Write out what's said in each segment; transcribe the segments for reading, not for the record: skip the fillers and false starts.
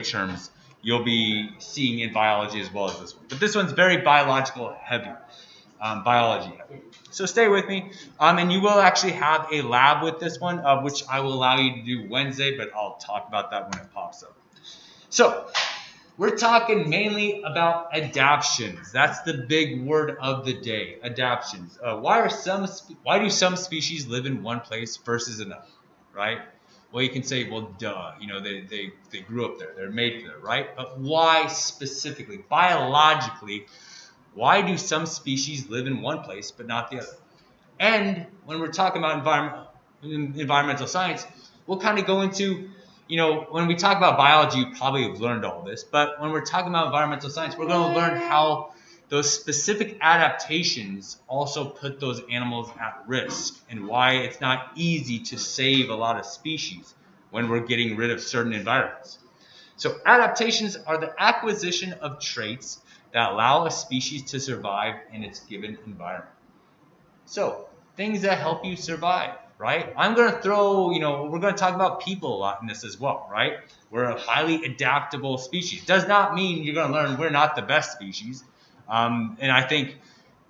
terms you'll be seeing in biology as well as this one. But this one's very biological heavy, biology heavy. So stay with me. And you will actually have a lab with this one, which I will allow you to do Wednesday, but I'll talk about that when it pops up. So we're talking mainly about adaptions. That's the big word of the day, adaptions. Why do some species live in one place versus another, right? Well, you can say, well, duh, they grew up there, they're made there, right? But why specifically, biologically, why do some species live in one place but not the other? And when we're talking about environmental science, we'll kind of go into, when we talk about biology, you probably have learned all this. But when we're talking about environmental science, we're going to learn how those specific adaptations also put those animals at risk and why it's not easy to save a lot of species when we're getting rid of certain environments. So adaptations are the acquisition of traits that allow a species to survive in its given environment. So things that help you survive, right? I'm going to throw, we're going to talk about people a lot in this as well, right? We're a highly adaptable species. Does not mean you're going to learn we're not the best species. And I think,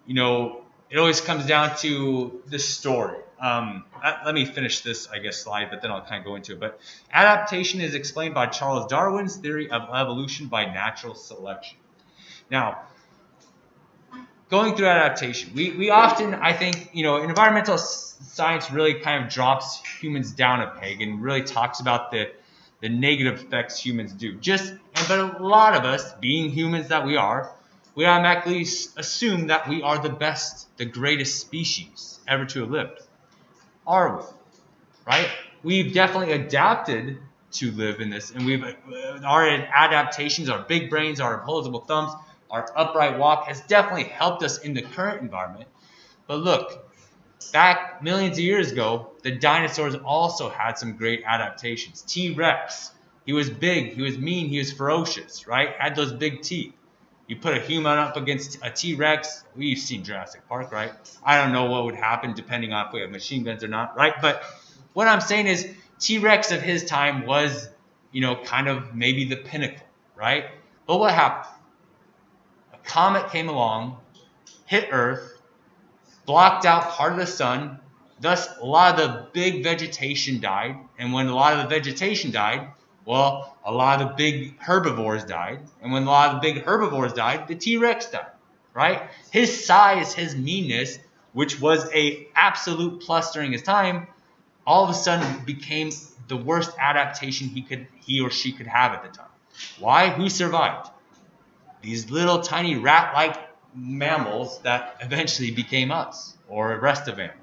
it always comes down to the story. Let me finish this, slide, but then I'll kind of go into it. But adaptation is explained by Charles Darwin's theory of evolution by natural selection. Now, going through adaptation, we often, I think, environmental science really kind of drops humans down a peg and really talks about the negative effects humans do. But a lot of us, being humans that we automatically assume that we are the best, the greatest species ever to have lived. Are we? Right? We've definitely adapted to live in this, and our adaptations, our big brains, our opposable thumbs, our upright walk has definitely helped us in the current environment. But look, back millions of years ago, the dinosaurs also had some great adaptations. T-Rex, he was big, he was mean, he was ferocious, right? Had those big teeth. You put a human up against a T-Rex, we've seen Jurassic Park, right? I don't know what would happen depending on if we have machine guns or not, right? But what I'm saying is T-Rex of his time was, kind of maybe the pinnacle, right? But what happened? A comet came along, hit Earth, blocked out part of the sun. Thus, a lot of the big vegetation died. And when a lot of the vegetation died, well, a lot of the big herbivores died. And when a lot of the big herbivores died, the T-Rex died, right? His size, his meanness, which was a absolute plus during his time, all of a sudden became the worst adaptation he or she could have at the time. Why? Who survived? These little tiny rat-like mammals that eventually became us or the rest of animals.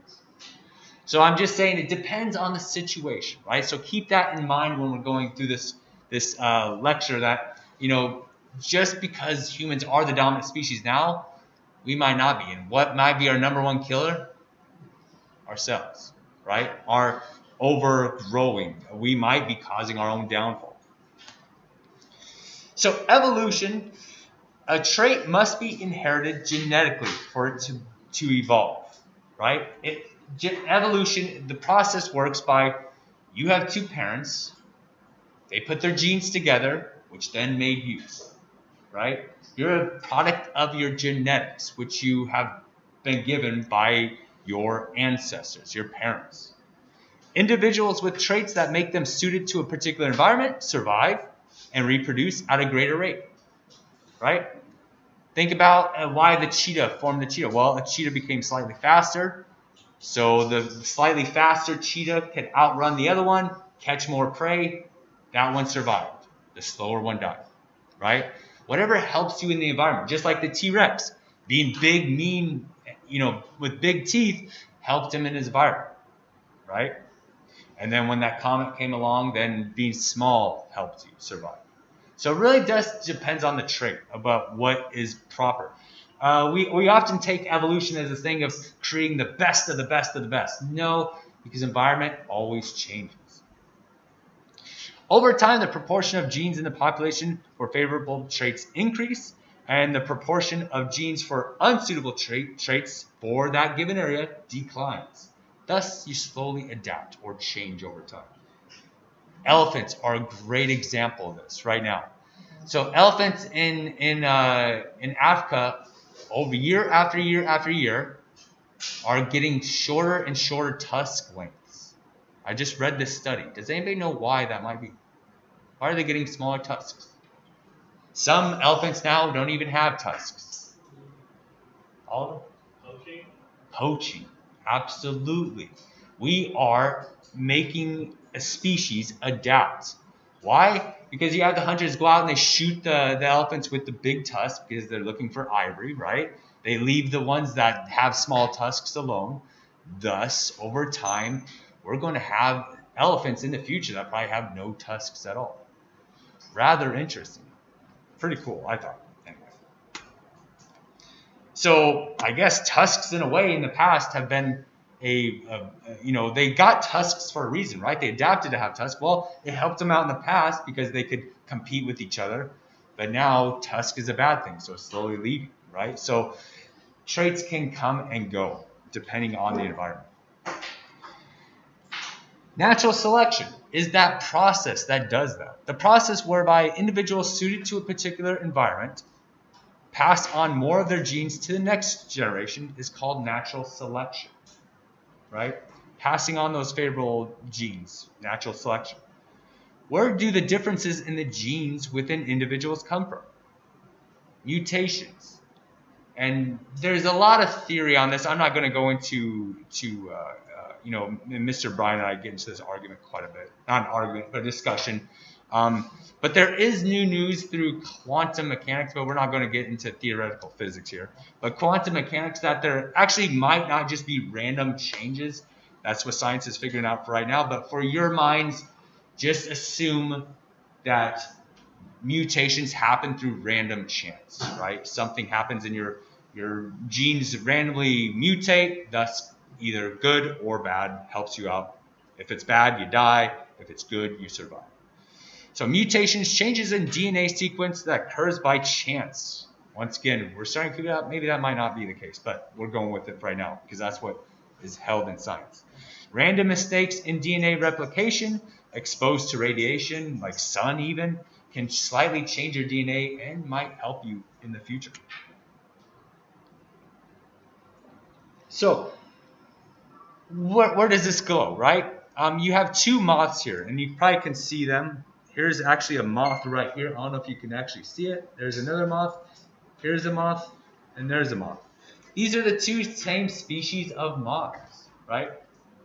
So I'm just saying it depends on the situation, right? So keep that in mind when we're going through this lecture that, just because humans are the dominant species now, we might not be. And what might be our number one killer? Ourselves, right? Our overgrowing. We might be causing our own downfall. So evolution, a trait must be inherited genetically for it to evolve, right? Evolution, the process works by you have two parents, they put their genes together, which then made you, right? You're a product of your genetics, which you have been given by your ancestors, your parents. Individuals with traits that make them suited to a particular environment survive and reproduce at a greater rate, right? Think about why the cheetah formed the cheetah. Well, a cheetah became slightly faster, so the slightly faster cheetah could outrun the other one, catch more prey. That one survived. The slower one died, right? Whatever helps you in the environment, just like the T-Rex, being big, mean, with big teeth, helped him in his environment, right? And then when that comet came along, then being small helped you survive. So it really does depends on the trait about what is proper. We often take evolution as a thing of creating the best of the best of the best. No, because environment always changes. Over time, the proportion of genes in the population for favorable traits increase, and the proportion of genes for unsuitable traits for that given area declines. Thus, you slowly adapt or change over time. Elephants are a great example of this right now. So elephants in Africa, over year after year after year, are getting shorter and shorter tusk lengths. I just read this study. Does anybody know why that might be? Why are they getting smaller tusks? Some elephants now don't even have tusks. All of them? Poaching. Absolutely. We are making a species adapt. Why? Because you have the hunters go out and they shoot the elephants with the big tusks because they're looking for ivory, right? They leave the ones that have small tusks alone. Thus, over time, we're going to have elephants in the future that probably have no tusks at all. Rather interesting. Pretty cool, I thought. Anyway. So I guess tusks in a way in the past have been they got tusks for a reason, right? They adapted to have tusks. Well, it helped them out in the past because they could compete with each other. But now tusk is a bad thing, so it's slowly leaving, right? So traits can come and go depending on the environment. Natural selection is that process that does that. The process whereby individuals suited to a particular environment pass on more of their genes to the next generation is called natural selection, right? Passing on those favorable genes, natural selection. Where do the differences in the genes within individuals come from? Mutations. And there's a lot of theory on this. I'm not going to go into Mr. Brian and I get into this argument quite a bit. Not an argument, but a discussion. But there is new news through quantum mechanics, but we're not going to get into theoretical physics here. But quantum mechanics, that there actually might not just be random changes. That's what science is figuring out for right now. But for your minds, just assume that mutations happen through random chance, right? Something happens in your genes randomly mutate, thus either good or bad, helps you out. If it's bad, you die. If it's good, you survive. So mutations, changes in DNA sequence that occurs by chance. Once again, we're starting to figure out maybe that might not be the case, but we're going with it right now because that's what is held in science. Random mistakes in DNA replication, exposed to radiation, like sun even, can slightly change your DNA and might help you in the future. So, where does this go, right? You have two moths here, and you probably can see them. Here's actually a moth right here. I don't know if you can actually see it. There's another moth. Here's a moth, and there's a moth. These are the two same species of moths, right?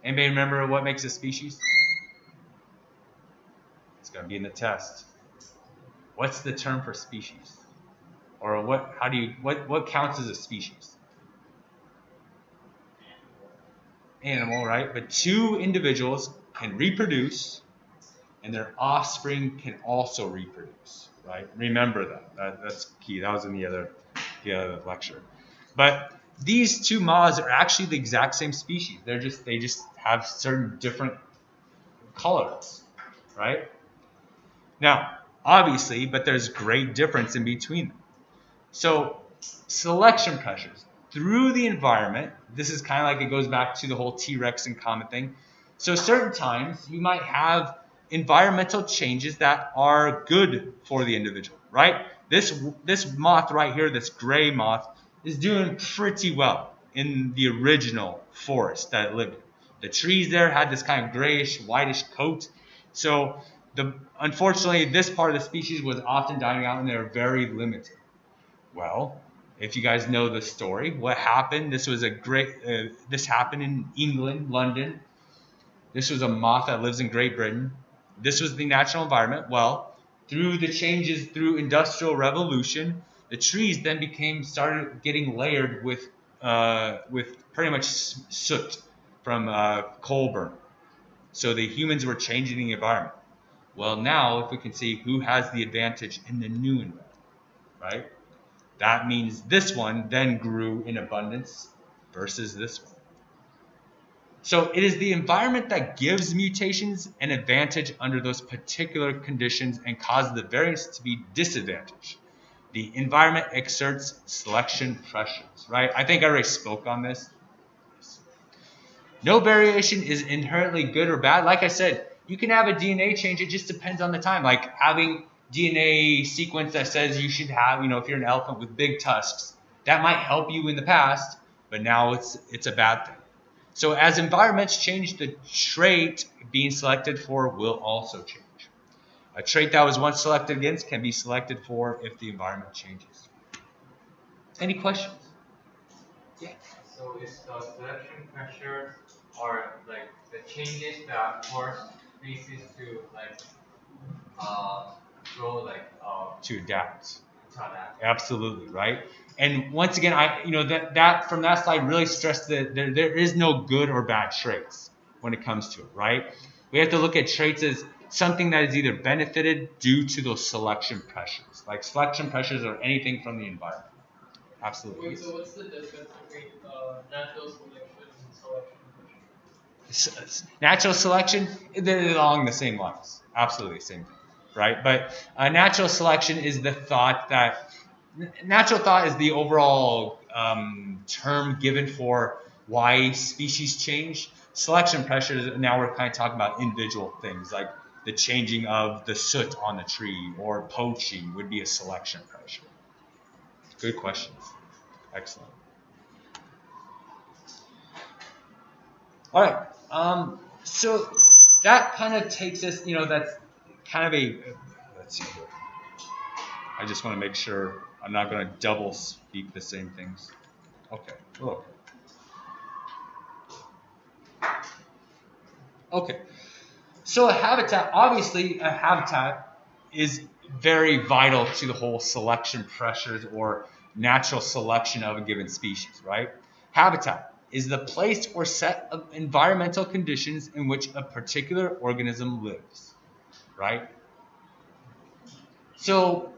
Anybody remember what makes a species? It's going to be in the test. What's the term for species? Or what counts as a species? Animal, right? But two individuals can reproduce and their offspring can also reproduce, right? Remember that. That's key. That was in the other lecture. But these two moths are actually the exact same species. They just have certain different colors, right? Now, obviously, but there's great difference in between them. So selection pressures through the environment, this is kind of like it goes back to the whole T-Rex and comet thing. So certain times you might have environmental changes that are good for the individual, right? This moth right here, this gray moth, is doing pretty well in the original forest that it lived in. The trees there had this kind of grayish, whitish coat. So unfortunately, this part of the species was often dying out and they were very limited. Well, if you guys know the story, what happened? This happened in England, London. This was a moth that lives in Great Britain. This was the natural environment. Well, through the changes through Industrial Revolution, the trees then started getting layered with pretty much soot from coal burn. So the humans were changing the environment. Well, now if we can see who has the advantage in the new environment, right? That means this one then grew in abundance versus this one. So it is the environment that gives mutations an advantage under those particular conditions and causes the variants to be disadvantaged. The environment exerts selection pressures, right? I think I already spoke on this. No variation is inherently good or bad. Like I said, You can have a DNA change. It just depends on the time. Like having DNA sequence that says you should have, if you're an elephant with big tusks, that might help you in the past, but now it's a bad thing. So as environments change, the trait being selected for will also change. A trait that was once selected against can be selected for if the environment changes. Any questions? Yeah. So is the selection pressure or like the changes that force species to grow To adapt. to adapt? Absolutely, right? And once again, that from that slide really stressed that there is no good or bad traits when it comes to it, right? We have to look at traits as something that is either benefited due to those selection pressures. Like selection pressures or anything from the environment. Absolutely. Wait, so what's the difference between natural selection and selection pressure? Natural selection, they're along the same lines. Absolutely same thing, right? But natural selection is the thought that natural thought is the overall term given for why species change. Selection pressures, now we're kind of talking about individual things like the changing of the soot on the tree or poaching would be a selection pressure. Good questions. Excellent. All right. So that kind of takes us, that's kind of let's see here. I just want to make sure I'm not going to double speak the same things. Okay. Look. Okay. So obviously a habitat is very vital to the whole selection pressures or natural selection of a given species, right? Habitat is the place or set of environmental conditions in which a particular organism lives, right? So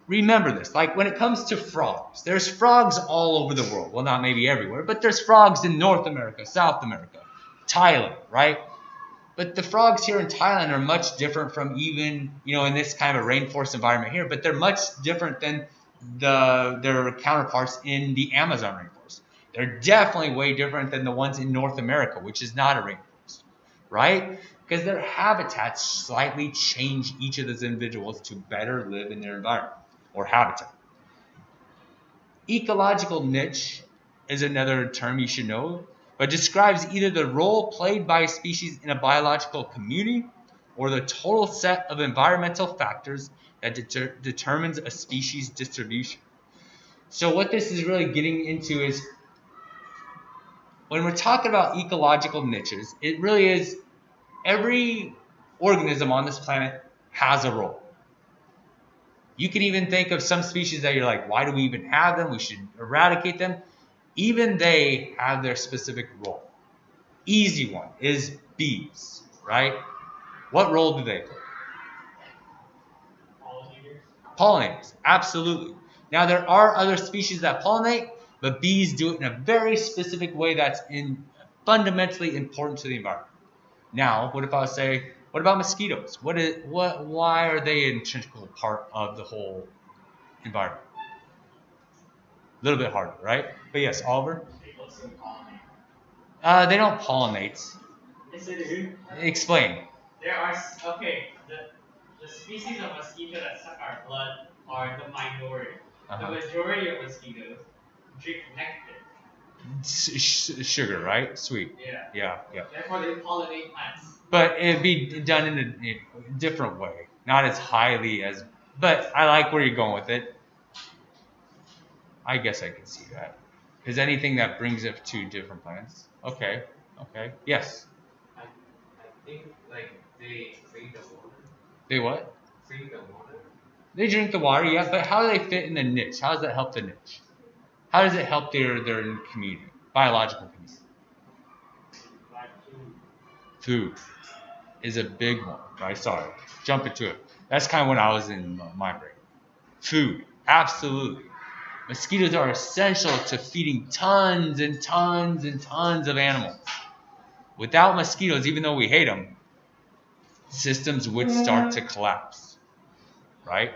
remember this, like when it comes to frogs, there's frogs all over the world. Well, not maybe everywhere, but there's frogs in North America, South America, Thailand, right? But the frogs here in Thailand are much different from even, in this kind of a rainforest environment here, but they're much different than their counterparts in the Amazon rainforest. They're definitely way different than the ones in North America, which is not a rainforest, right? Because their habitats slightly change each of those individuals to better live in their environment or habitat. Ecological niche is another term you should know, but describes either the role played by a species in a biological community or the total set of environmental factors that determines a species distribution. So what this is really getting into is when we're talking about ecological niches, it really is every organism on this planet has a role. You can even think of some species that you're like, why do we even have them? We should eradicate them. Even they have their specific role. Easy one is bees, right? What role do they play? Pollinators, absolutely. Now there are other species that pollinate, but bees do it in a very specific way that's fundamentally important to the environment. Now, what if I say, what about mosquitoes? Why are they an integral part of the whole environment? A little bit harder, right? But yes, Oliver? They don't pollinate. Yes, they do. Explain. There are the species of mosquito that suck our blood are the minority. The majority of mosquitoes drink nectar. Sugar, right? Sweet. Yeah. Yeah. Therefore, they pollinate plants. But it'd be done in a different way, not as highly as. But I like where you're going with it. I guess I can see that. Is anything that brings it to different plants? Okay. Yes. I think they drink the water. They what? Drink the water. They drink the water, yeah. But how do they fit in the niche? How does that help the niche? How does it help their community, biological community? Food is a big one, right? Sorry, jump into it. That's kind of when I was in my brain. Food, absolutely. Mosquitoes are essential to feeding tons and tons and tons of animals. Without mosquitoes, even though we hate them, systems would start to collapse, right?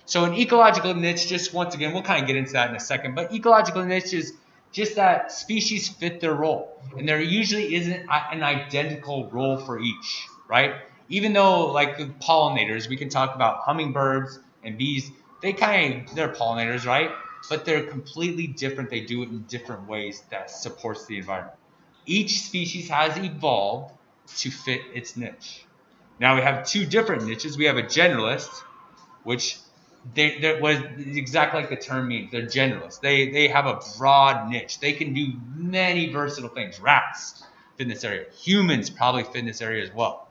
So an ecological niche, just once again, we'll kind of get into that in a second, but ecological niche is just that species fit their role. And there usually isn't an identical role for each. right? Even though like the pollinators, we can talk about hummingbirds and bees, they're pollinators, right? But they're completely different. They do it in different ways that supports the environment. Each species has evolved to fit its niche. Now we have two different niches. We have a generalist, which they're what exactly like the term means. They're generalists. They have a broad niche. They can do many versatile things. Rats fit in this area. Humans probably fit in this area as well.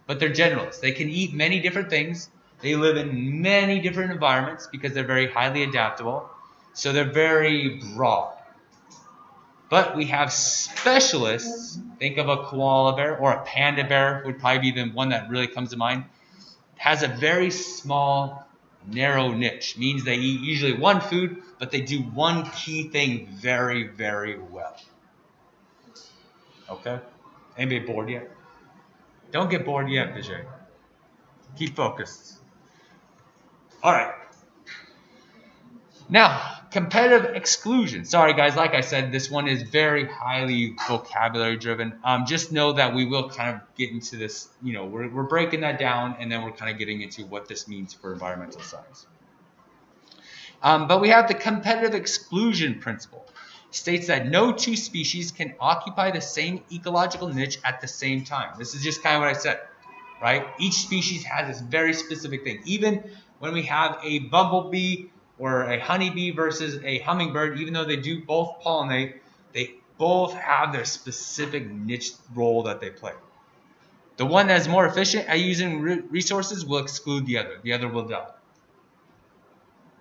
But they're generalists. They can eat many different things. They live in many different environments because they're very highly adaptable. So they're very broad. But we have specialists. Think of a koala bear or a panda bear would probably be the one that really comes to mind. Has a very small, narrow niche. Means they eat usually one food, but they do one key thing very, very well. Okay? Anybody bored yet? Don't get bored yet, Vijay. Keep focused. All right. Now, competitive exclusion. Sorry, guys. Like I said, this one is very highly vocabulary driven. Just know that we will kind of get into this. We're breaking that down, and then we're kind of getting into what this means for environmental science. But we have the competitive exclusion principle. States that no two species can occupy the same ecological niche at the same time. This is just kind of what I said, right? Each species has this very specific thing. Even when we have a bumblebee or a honeybee versus a hummingbird, even though they do both pollinate, they both have their specific niche role that they play. The one that's more efficient at using resources will exclude the other. The other will die.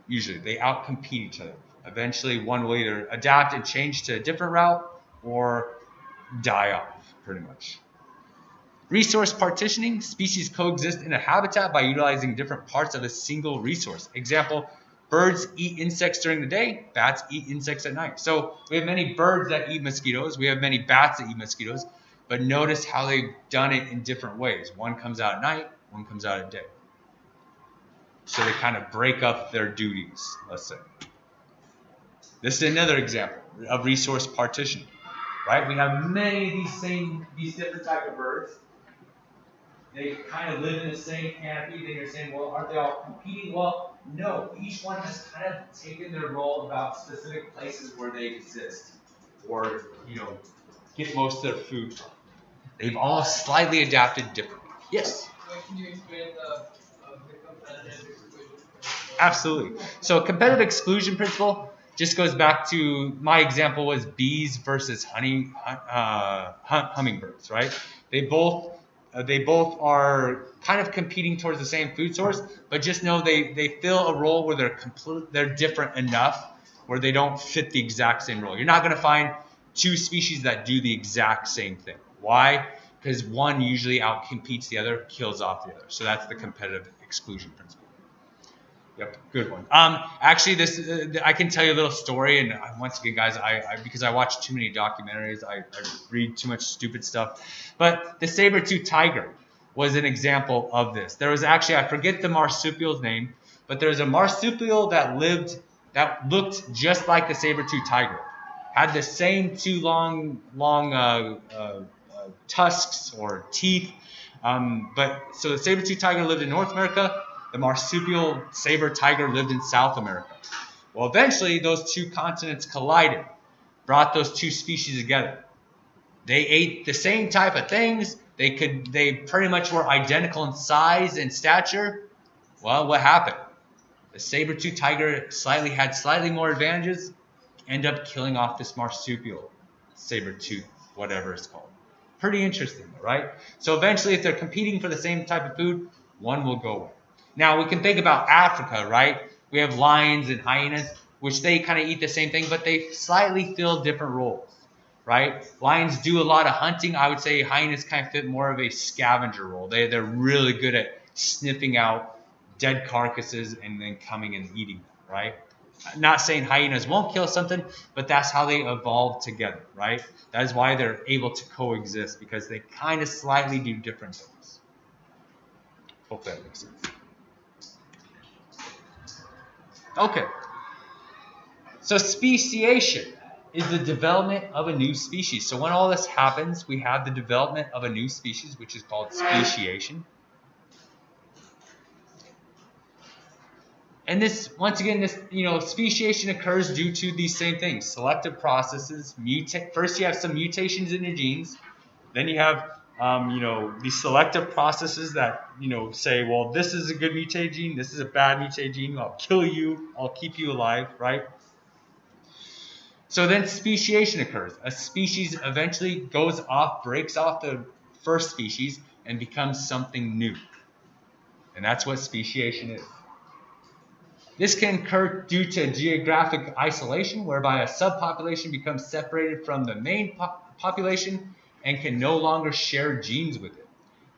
Usually, they outcompete each other. Eventually, one will either adapt and change to a different route or die off, pretty much. Resource partitioning. Species coexist in a habitat by utilizing different parts of a single resource. Example, birds eat insects during the day, bats eat insects at night. So we have many birds that eat mosquitoes. We have many bats that eat mosquitoes. But notice how they've done it in different ways. One comes out at night, one comes out at day. So they kind of break up their duties, let's say. This is another example of resource partitioning, right? We have many of these different type of birds. They kind of live in the same canopy. Then you're saying, well, aren't they all competing? Well, no. Each one has kind of taken their role about specific places where they exist, or get most of their food from. They've all slightly adapted differently. Yes. Can you explain the competitive exclusion? Absolutely. So competitive exclusion principle just goes back to my example was bees versus hummingbirds, right? They both are kind of competing towards the same food source, but just know they fill a role where they're different enough where they don't fit the exact same role. You're not going to find two species that do the exact same thing. Why? Because one usually outcompetes the other, kills off the other. So that's the competitive exclusion principle. Yep, good one. Actually, this I can tell you a little story, and once again, guys, because I watch too many documentaries, I read too much stupid stuff. But the saber-tooth tiger was an example of this. There was actually, I forget the marsupial's name, but there was a marsupial that looked just like the saber-tooth tiger, had the same two long tusks or teeth. So the saber-tooth tiger lived in North America. The marsupial saber tiger lived in South America. Well, eventually those two continents collided, brought those two species together. They ate the same type of things. They pretty much were identical in size and stature. Well, what happened? The saber-tooth tiger had slightly more advantages, ended up killing off this marsupial saber-tooth, whatever it's called. Pretty interesting, right? So eventually, if they're competing for the same type of food, one will go away. Now, we can think about Africa, right? We have lions and hyenas, which they kind of eat the same thing, but they slightly fill different roles, right? Lions do a lot of hunting. I would say hyenas kind of fit more of a scavenger role. They're really good at sniffing out dead carcasses and then coming and eating them, right? I'm not saying hyenas won't kill something, but that's how they evolved together, right? That is why they're able to coexist, because they kind of slightly do different things. Hope that makes sense. Okay. So speciation. is the development of a new species. So when all this happens, we have the development of a new species, which is called speciation. And this, once again, this, speciation occurs due to these same things. Selective processes, first you have some mutations in your genes. Then you have, these selective processes that, say, well, this is a good mutate gene, this is a bad mutate gene, I'll kill you, I'll keep you alive, right? So then speciation occurs. A species eventually goes off, breaks off the first species, and becomes something new. And that's what speciation is. This can occur due to geographic isolation, whereby a subpopulation becomes separated from the main population and can no longer share genes with it.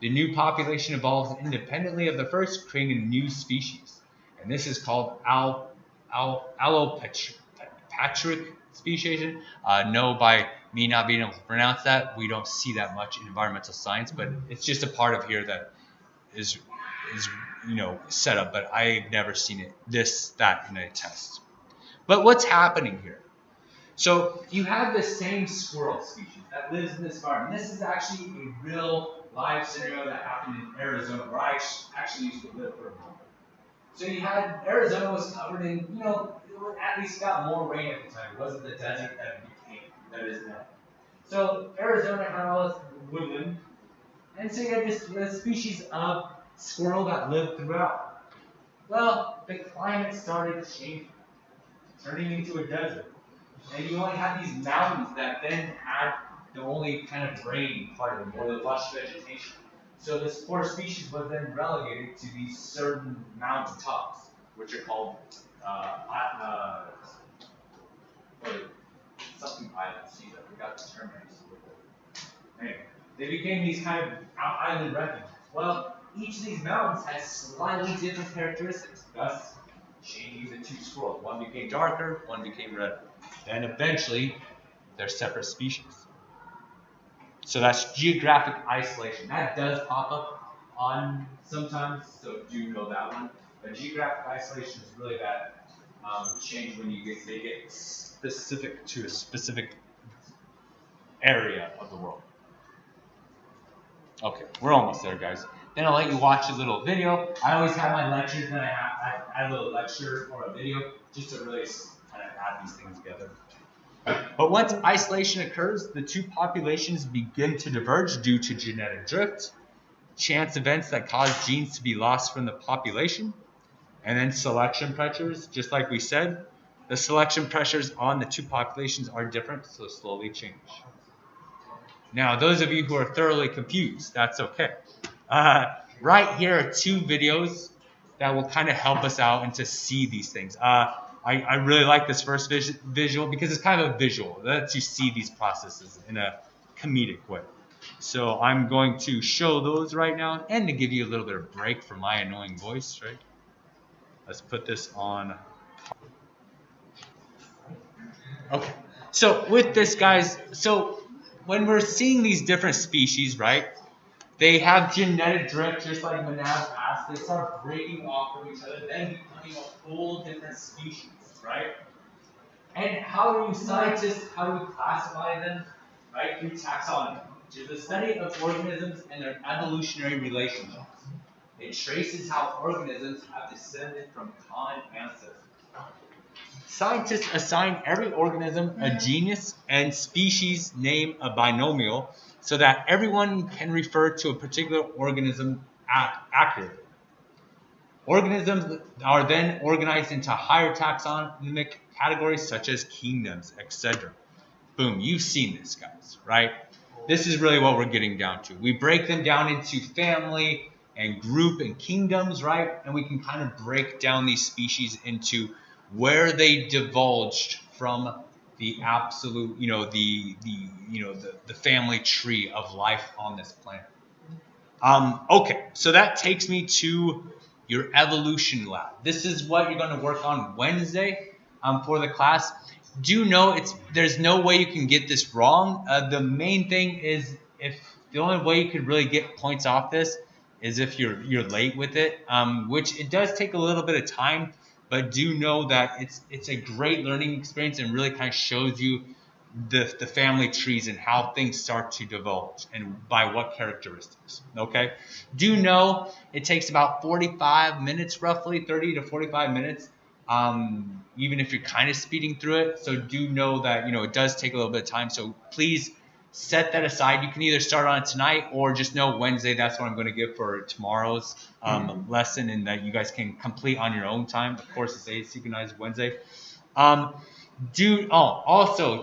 The new population evolves independently of the first, creating a new species. And this is called allopatric speciation. No, by me not being able to pronounce that, we don't see that much in environmental science, but it's just a part of here that is set up, but I've never seen it, that in a test. But what's happening here? So you have the same squirrel species that lives in this farm. And this is actually a real live scenario that happened in Arizona, where I actually used to live for a moment. So you had, Arizona was covered in, it at least got more rain at the time. It wasn't the desert that is now. So Arizona had all this woodland, and so you had this species of squirrel that lived throughout. Well, the climate started changing, turning into a desert. And you only had these mountains that then had the only kind of rain part of them, or the lush vegetation. So this poor species was then relegated to these certain mountain tops, which are called something islands. Geez, I forgot the term I used to look at. Anyway, they became these kind of island refuges. Well, each of these mountains has slightly different characteristics, thus changing the two squirrels. One became darker, one became redder. Then eventually, they're separate species. So that's geographic isolation. That does pop up on sometimes, so do know that one. But geographic isolation is really that change when they get specific to a specific area of the world. Okay, we're almost there, guys. Then I'll let you watch a little video. I always have my lectures, then I add a little lecture or a video just to really kind of add these things together. But once isolation occurs, the two populations begin to diverge due to genetic drift, chance events that cause genes to be lost from the population, and then selection pressures. Just like we said, the selection pressures on the two populations are different, so slowly change. Now, those of you who are thoroughly confused, that's okay. Right here are two videos that will kind of help us out and to see these things. I really like this first visual because it's kind of a visual. It lets you see these processes in a comedic way. So I'm going to show those right now and to give you a little bit of break from my annoying voice, right? Let's put this on. Okay. So with this, guys, so when we're seeing these different species, right? They have genetic drift, just like Manav asked. They start breaking off from each other, then becoming a whole different species, right? And how do scientists, how do we classify them? Right? Through taxonomy, which is the study of organisms and their evolutionary relationships. It traces how organisms have descended from common ancestors. Scientists assign every organism a genus and species name a binomial so that everyone can refer to a particular organism accurately. Organisms are then organized into higher taxonomic categories such as kingdoms, etc. Boom, you've seen this, guys, right? This is really what we're getting down to. We break them down into family and group and kingdoms, right? And we can kind of break down these species into where they divulged from the absolute, the family tree of life on this planet. Okay, so that takes me to your evolution lab. This is what you're going to work on Wednesday for the class. Do know there's no way you can get this wrong. The main thing is if the only way you could really get points off this is if you're late with it, which it does take a little bit of time. But do know that it's a great learning experience and really kind of shows you the family trees and how things start to develop and by what characteristics. Okay, do know it takes about 45 minutes, roughly 30 to 45 minutes. Even if you're kind of speeding through it, so do know that it does take a little bit of time. So please set that aside. You can either start on it tonight or just know Wednesday. That's what I'm going to give for tomorrow's lesson, and that you guys can complete on your own time. Of course, it's asynchronized Wednesday. Also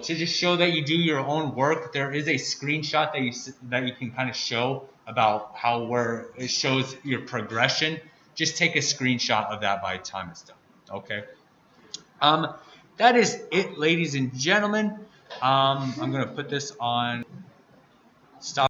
to just show that you do your own work, there is a screenshot that you can kind of show about where it shows your progression. Just take a screenshot of that by the time it's done. Okay. That is it, ladies and gentlemen. I'm gonna put this on stop.